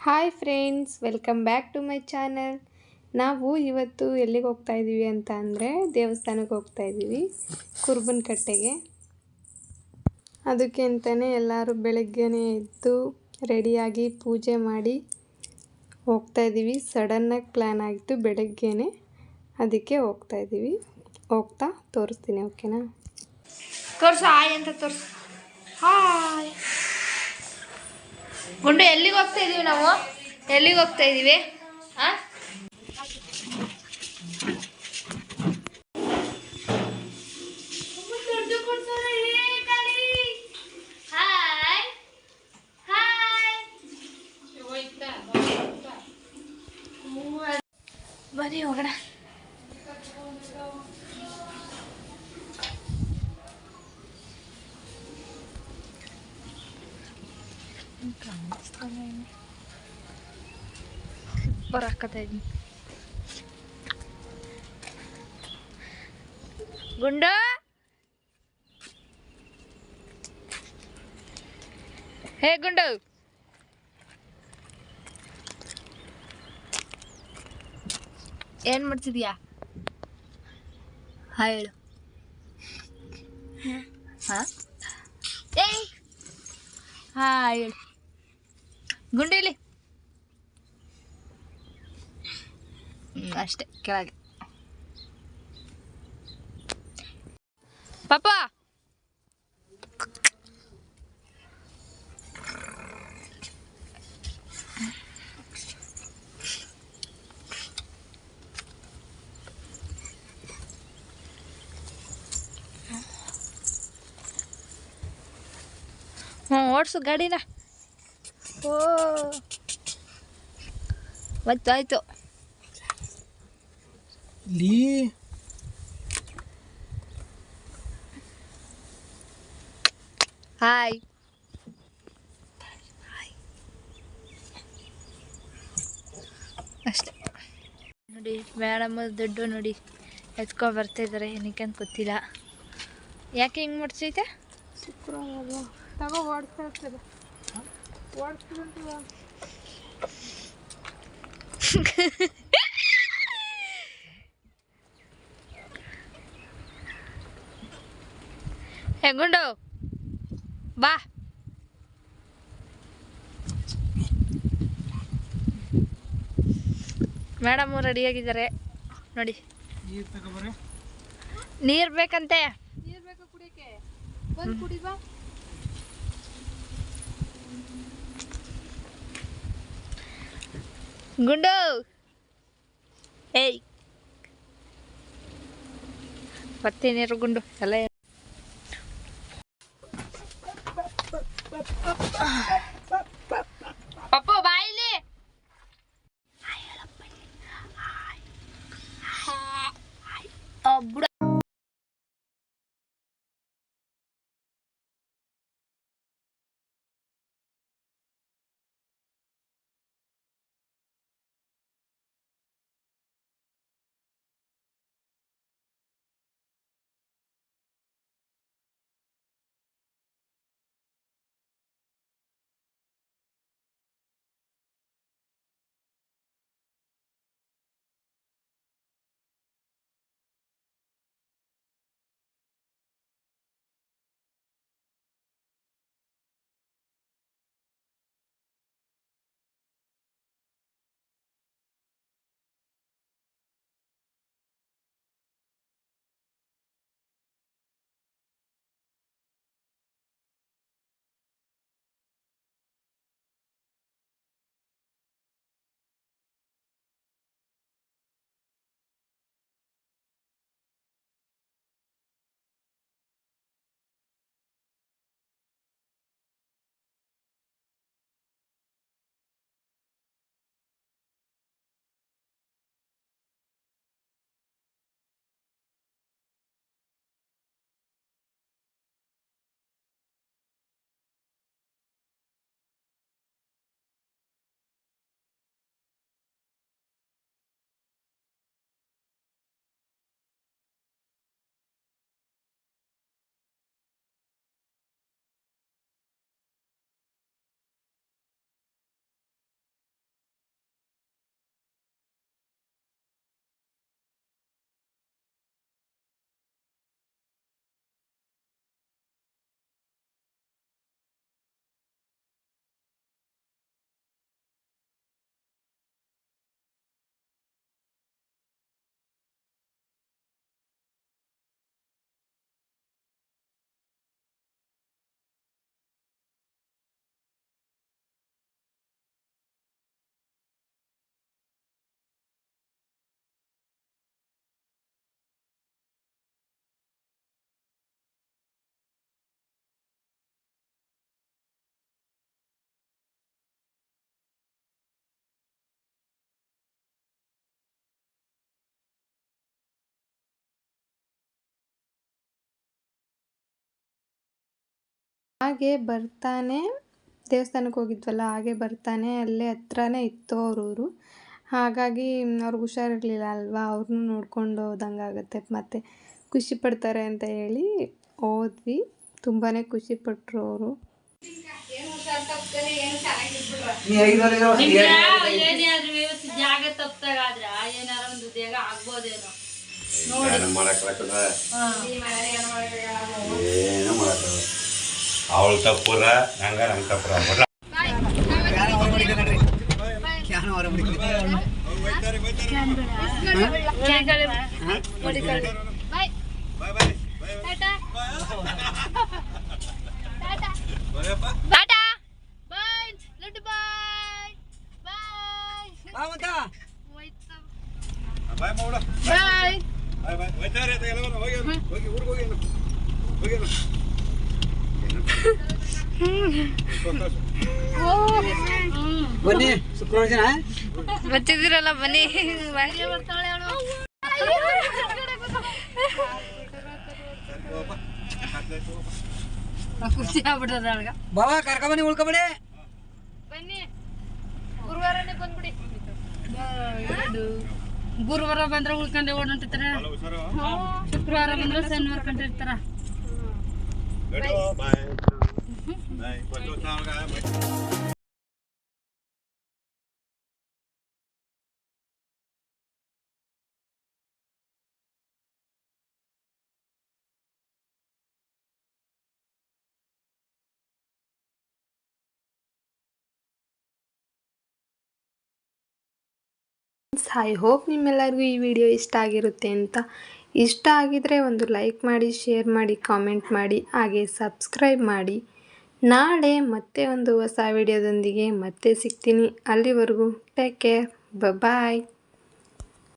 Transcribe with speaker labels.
Speaker 1: Hi friends, welcome back to my channel. ನಾವು ಇವತ್ತು ಎಲ್ಲಿಗೆ ಹೋಗ್ತಾ ಇದ್ದೀವಿ ಅಂತ ಅಂದರೆ ದೇವಸ್ಥಾನಕ್ಕೆ ಹೋಗ್ತಾ ಇದ್ದೀವಿ, ಕುರುಬನ ಕಟ್ಟೆಗೆ. ಅದಕ್ಕೆ ಅಂತಲೇ ಎಲ್ಲರೂ ಬೆಳಗ್ಗೆನೇ ಎದ್ದು ರೆಡಿಯಾಗಿ ಪೂಜೆ ಮಾಡಿ ಹೋಗ್ತಾ ಇದ್ದೀವಿ. ಸಡನ್ನಾಗಿ ಪ್ಲ್ಯಾನ್ ಆಗಿತ್ತು ಬೆಳಗ್ಗೆನೇ, ಅದಕ್ಕೆ ಹೋಗ್ತಾ ಇದ್ದೀವಿ. ಹೋಗ್ತಾ ತೋರಿಸ್ತೀನಿ, ಓಕೆನಾ?
Speaker 2: ತೋರಿಸು, ಹಾಯ್ ಅಂತ ತೋರಿಸು. ಹಾಯ್ ಗುಂಡು. ಎಲ್ಲಿಗೆ ಹೋಗ್ತಾ ಇದೀವಿ ನಾವು? ಎಲ್ಲಿಗೆ ಹೋಗ್ತಾ ಇದೀವಿ? ಬರೀ ಹೋಗೋಣ. ಬರಾಕತ್ತಾ ಇದ್ದೀನಿ. ಗುಂಡ, ಹೇ ಗುಂಡು, ಏನ್ ಮಾಡ್ತಿದ್ಯಾ? ಹಾ ಹೇಳು. ಹಾ ಹೇಳು ಗುಂಡಿಲಿ. ಅಷ್ಟೇ, ಕೆಳಗೆ. ಪಾಪ ಓಡಿಸು ಗಾಡಿನ. ಓ ಆಯ್ತು. ಹಾಯ್. ಅಷ್ಟೇ ನೋಡಿ, ಮೇಡಮ್ ದುಡ್ಡು ನೋಡಿ ಎತ್ಕೊ ಬರ್ತಾಯಿದ್ದಾರೆ. ಏನಕ್ಕೆ ಅಂತ ಗೊತ್ತಿಲ್ಲ. ಯಾಕೆ ಹಿಂಗೆ ಮಾಡ್ಸೈತೆ?
Speaker 1: ಶುಕ್ರವಾರ ತಗೋ, ಓಡಿಸ್ತಾ ಇರ್ತದೆ.
Speaker 2: ಹೇ ಗುಂಡು, ಬಾ. ಮೇಡಮ್ ರೆಡಿಯಾಗಿದ್ದಾರೆ ನೋಡಿ. ನೀರು ಬೇಕಂತೆ.
Speaker 1: ನೀರು ಬೇಕಾ ಕುಡಿಯೋಕ್ಕೆ? ಬಂದು ಕುಡಿ ಬಾ.
Speaker 2: ಗುಂಡು, ಏಯ್ ಬರ್ತೀನಿರು ಗುಂಡು. ಎಲ್ಲ ಪಪ್ಪು ಬಾಯಿಲಿ. ಬುಡ
Speaker 1: ಹಾಗೆ ಬರ್ತಾನೆ ದೇವಸ್ಥಾನಕ್ಕೆ ಹೋಗಿದ್ವಲ್ಲ, ಹಾಗೆ ಬರ್ತಾನೆ ಅಲ್ಲೇ ಹತ್ರನೇ ಇತ್ತು ಅವ್ರ ಊರು. ಹಾಗಾಗಿ ಅವ್ರಿಗೆ ಹುಷಾರಿರಲಿಲ್ಲ ಅಲ್ವಾ, ಅವ್ರನ್ನೂ ನೋಡ್ಕೊಂಡು ಹೋದಂಗಾಗತ್ತೆ, ಮತ್ತು ಖುಷಿ ಪಡ್ತಾರೆ ಅಂತ ಹೇಳಿ ಹೋದ್ವಿ. ತುಂಬಾ ಖುಷಿಪಟ್ಟರು ಅವರು. ಜಾಗ ತಪ್ಪಾಗಾದ್ರೆ ಏನಾರ ಒಂದು ಉದ್ಯೋಗ ಆಗ್ಬೋದೇನೋ ನೋಡಿ.
Speaker 3: ಏನು ಮಾಡಕ್ಕ ಅವಳು ತಪ್ಪುರ ನಂಗ ನಮ್ ತಪ್ಪುರ
Speaker 4: ಬನ್ನಿ ಶುಕ್ರವಾರ ದಿನ
Speaker 2: ಬರ್ತಿದ್ದೀರಲ್ಲ ಬನ್ನಿ. ಖುಷಿ ಆಗ್ಬಿಟ್ಟದ
Speaker 4: ಬಾಬಾ ಕರ್ಕೊಂಬನ್ನಿ ಉಳ್ಕೊಬೇಡಿ.
Speaker 2: ಬನ್ನಿ ಗುರುವಾರನೇ ಬಂದ್ಬಿಡಿ. ಗುರುವಾರ ಬಂದ್ರೆ ಉಳ್ಕೊಂಡೆ ಓಡಂತಿರ್ತಾರ, ಶುಕ್ರವಾರ ಬಂದ್ರೆ ಶನಿವಾರ ಕಂಡಿರ್ತಾರ.
Speaker 1: ಐ ಹೋಪ್ ನಿಮ್ಮೆಲ್ಲರಿಗೂ ಈ ವಿಡಿಯೋ ಇಷ್ಟ ಆಗಿರುತ್ತೆ ಅಂತ. ಇಷ್ಟ ಆಗಿದರೆ ಒಂದು ಲೈಕ್ ಮಾಡಿ, ಶೇರ್ ಮಾಡಿ, ಕಾಮೆಂಟ್ ಮಾಡಿ, ಹಾಗೆ ಸಬ್ಸ್ಕ್ರೈಬ್ ಮಾಡಿ. ನಾಳೆ ಮತ್ತೆ ಒಂದು ಹೊಸ ವಿಡಿಯೋದೊಂದಿಗೆ ಮತ್ತೆ ಸಿಗ್ತೀನಿ. ಅಲ್ಲಿವರೆಗೂ ಟೇಕ್ ಕೇರ್, ಬಾಯ್.